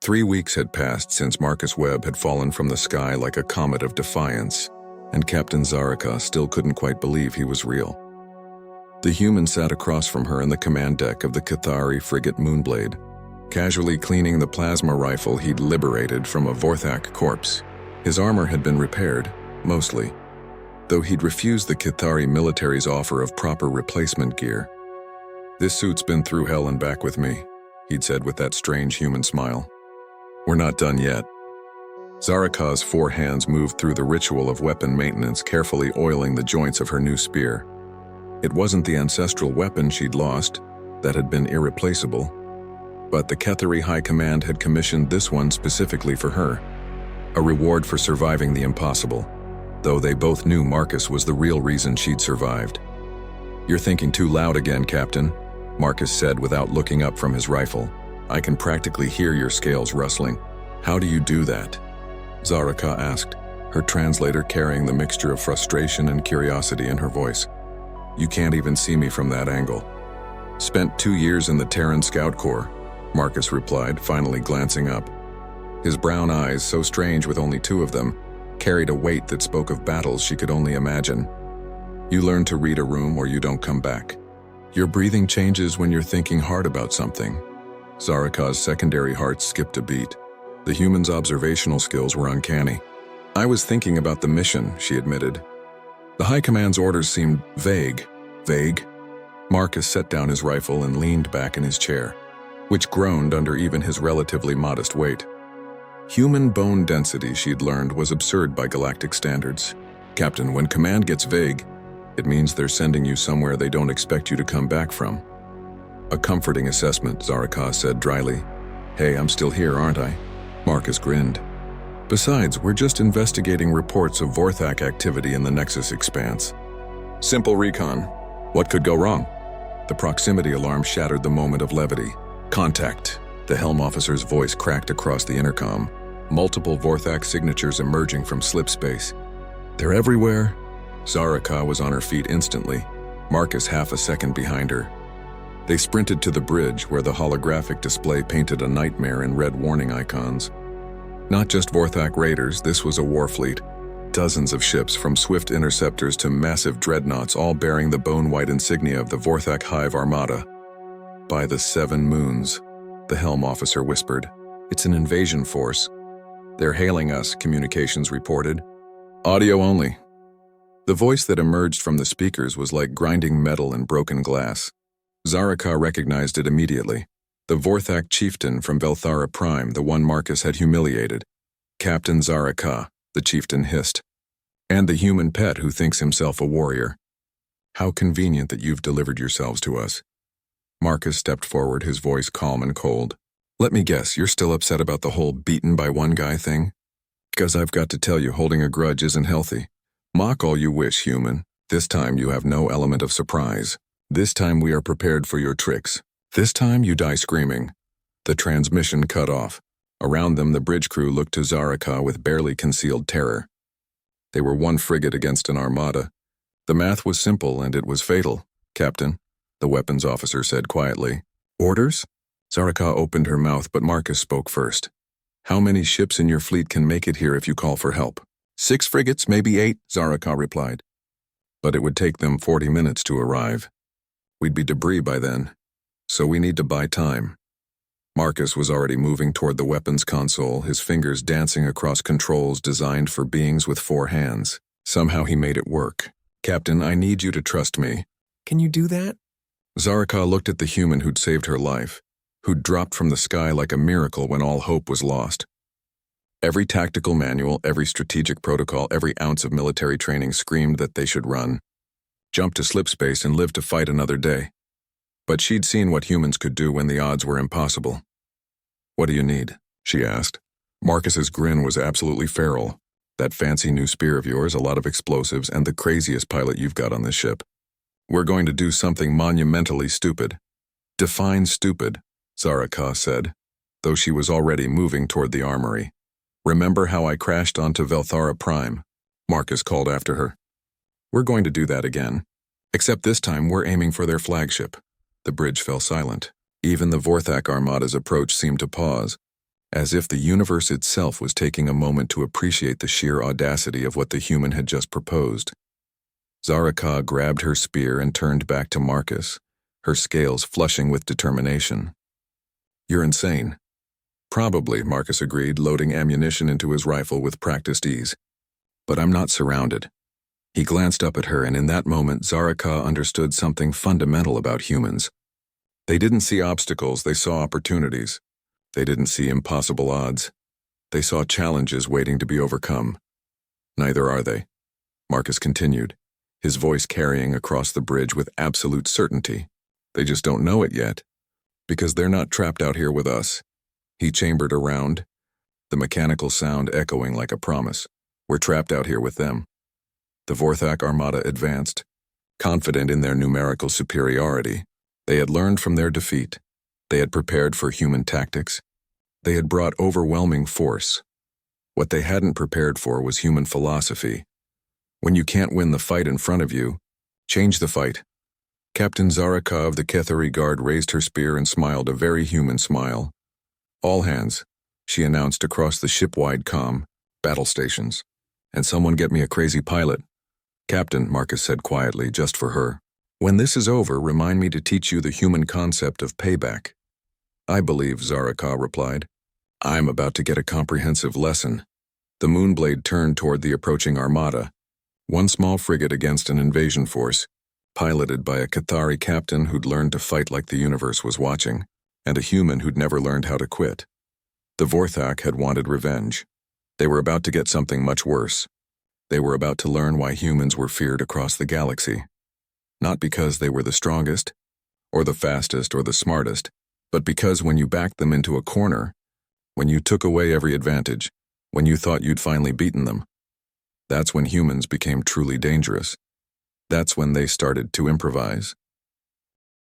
3 weeks had passed since Marcus Webb had fallen from the sky like a comet of defiance, and Captain Zaraka still couldn't quite believe he was real. The human sat across from her in the command deck of the Cathari frigate Moonblade, casually cleaning the plasma rifle he'd liberated from a Vorthak corpse. His armor had been repaired, mostly, though he'd refused the Cathari military's offer of proper replacement gear. "This suit's been through hell and back with me," he'd said with that strange human smile. "We're not done yet." Zaraka's 4 hands moved through the ritual of weapon maintenance, carefully oiling the joints of her new spear. It wasn't the ancestral weapon she'd lost, that had been irreplaceable, but the Cathari High Command had commissioned this one specifically for her, a reward for surviving the impossible, though they both knew Marcus was the real reason she'd survived. "You're thinking too loud again, Captain," Marcus said without looking up from his rifle. "I can practically hear your scales rustling." "How do you do that?" Zaraka asked, her translator carrying the mixture of frustration and curiosity in her voice. "You can't even see me from that angle." "Spent 2 years in the Terran Scout Corps," Marcus replied, finally glancing up. His brown eyes, so strange with only 2 of them, carried a weight that spoke of battles she could only imagine. "You learn to read a room or you don't come back. Your breathing changes when you're thinking hard about something." Zaraka's secondary heart skipped a beat. The human's observational skills were uncanny. "I was thinking about the mission," she admitted. "The High Command's orders seemed vague." "Vague?" Marcus set down his rifle and leaned back in his chair, which groaned under even his relatively modest weight. Human bone density, she'd learned, was absurd by galactic standards. "Captain, when command gets vague, it means they're sending you somewhere they don't expect you to come back from." "A comforting assessment," Zaraka said dryly. "Hey, I'm still here, aren't I?" Marcus grinned. "Besides, we're just investigating reports of Vorthak activity in the Nexus expanse. Simple recon. What could go wrong?" The proximity alarm shattered the moment of levity. "Contact." The helm officer's voice cracked across the intercom, multiple Vorthak signatures emerging from slip space. "They're everywhere." Zaraka was on her feet instantly, Marcus half a second behind her. They sprinted to the bridge where the holographic display painted a nightmare in red warning icons. Not just Vorthak raiders, this was a war fleet. Dozens of ships, from swift interceptors to massive dreadnoughts, all bearing the bone-white insignia of the Vorthak Hive Armada. "By the 7 moons," the helm officer whispered. "It's an invasion force. They're hailing us," communications reported. "Audio only." The voice that emerged from the speakers was like grinding metal and broken glass. Zaraka recognized it immediately. The Vorthak chieftain from Velthara Prime, the one Marcus had humiliated. "Captain Zaraka," the chieftain hissed. "And the human pet who thinks himself a warrior. How convenient that you've delivered yourselves to us." Marcus stepped forward, his voice calm and cold. "Let me guess, you're still upset about the whole beaten by one guy thing? Because I've got to tell you, holding a grudge isn't healthy. Mock all you wish, human. This time you have no element of surprise. This time we are prepared for your tricks. This time you die screaming." The transmission cut off. Around them, the bridge crew looked to Zaraka with barely concealed terror. They were 1 frigate against an armada. The math was simple and it was fatal, Captain, the weapons officer said quietly. "Orders?" Zaraka opened her mouth, but Marcus spoke first. "How many ships in your fleet can make it here if you call for help?" 6 frigates, maybe 8, Zaraka replied. "But it would take them 40 minutes to arrive. We'd be debris by then. So we need to buy time." Marcus was already moving toward the weapons console, his fingers dancing across controls designed for beings with 4 hands. Somehow he made it work. "Captain, I need you to trust me." "Can you do that?" Zaraka looked at the human who'd saved her life, who'd dropped from the sky like a miracle when all hope was lost. Every tactical manual, every strategic protocol, every ounce of military training screamed that they should run, jump to slip space, and live to fight another day. But she'd seen what humans could do when the odds were impossible. "What do you need?" she asked. Marcus's grin was absolutely feral. "That fancy new spear of yours, a lot of explosives, and the craziest pilot you've got on this ship. We're going to do something monumentally stupid." "Define stupid," Zaraka said, though she was already moving toward the armory. "Remember how I crashed onto Velthara Prime?" Marcus called after her. "We're going to do that again. Except this time we're aiming for their flagship." The bridge fell silent. Even the Vorthak Armada's approach seemed to pause. as if the universe itself was taking a moment to appreciate the sheer audacity of what the human had just proposed. Zaraka grabbed her spear and turned back to Marcus, her scales flushing with determination. "You're insane." "Probably," Marcus agreed, loading ammunition into his rifle with practiced ease. "But I'm not surrounded." He glanced up at her, and in that moment Zaraka understood something fundamental about humans. They didn't see obstacles, they saw opportunities. They didn't see impossible odds. They saw challenges waiting to be overcome. "Neither are they," Marcus continued, his voice carrying across the bridge with absolute certainty. "They just don't know it yet, because they're not trapped out here with us." He chambered around, the mechanical sound echoing like a promise. "We're trapped out here with them." The Vorthak armada advanced, confident in their numerical superiority. They had learned from their defeat. They had prepared for human tactics. They had brought overwhelming force. What they hadn't prepared for was human philosophy. When you can't win the fight in front of you, change the fight. Captain Zaraka of the Kethari Guard raised her spear and smiled a very human smile. "All hands," she announced across the ship-wide comm, "battle stations. And someone get me a crazy pilot." "Captain," Marcus said quietly, just for her, "when this is over, remind me to teach you the human concept of payback." "I believe," Zaraka replied. "I'm about to get a comprehensive lesson." The Moonblade turned toward the approaching armada, one small frigate against an invasion force, piloted by a Kethari captain who'd learned to fight like the universe was watching, and a human who'd never learned how to quit. The Vorthak had wanted revenge. They were about to get something much worse. They were about to learn why humans were feared across the galaxy. Not because they were the strongest, or the fastest, or the smartest, but because when you backed them into a corner, when you took away every advantage, when you thought you'd finally beaten them, that's when humans became truly dangerous. That's when they started to improvise.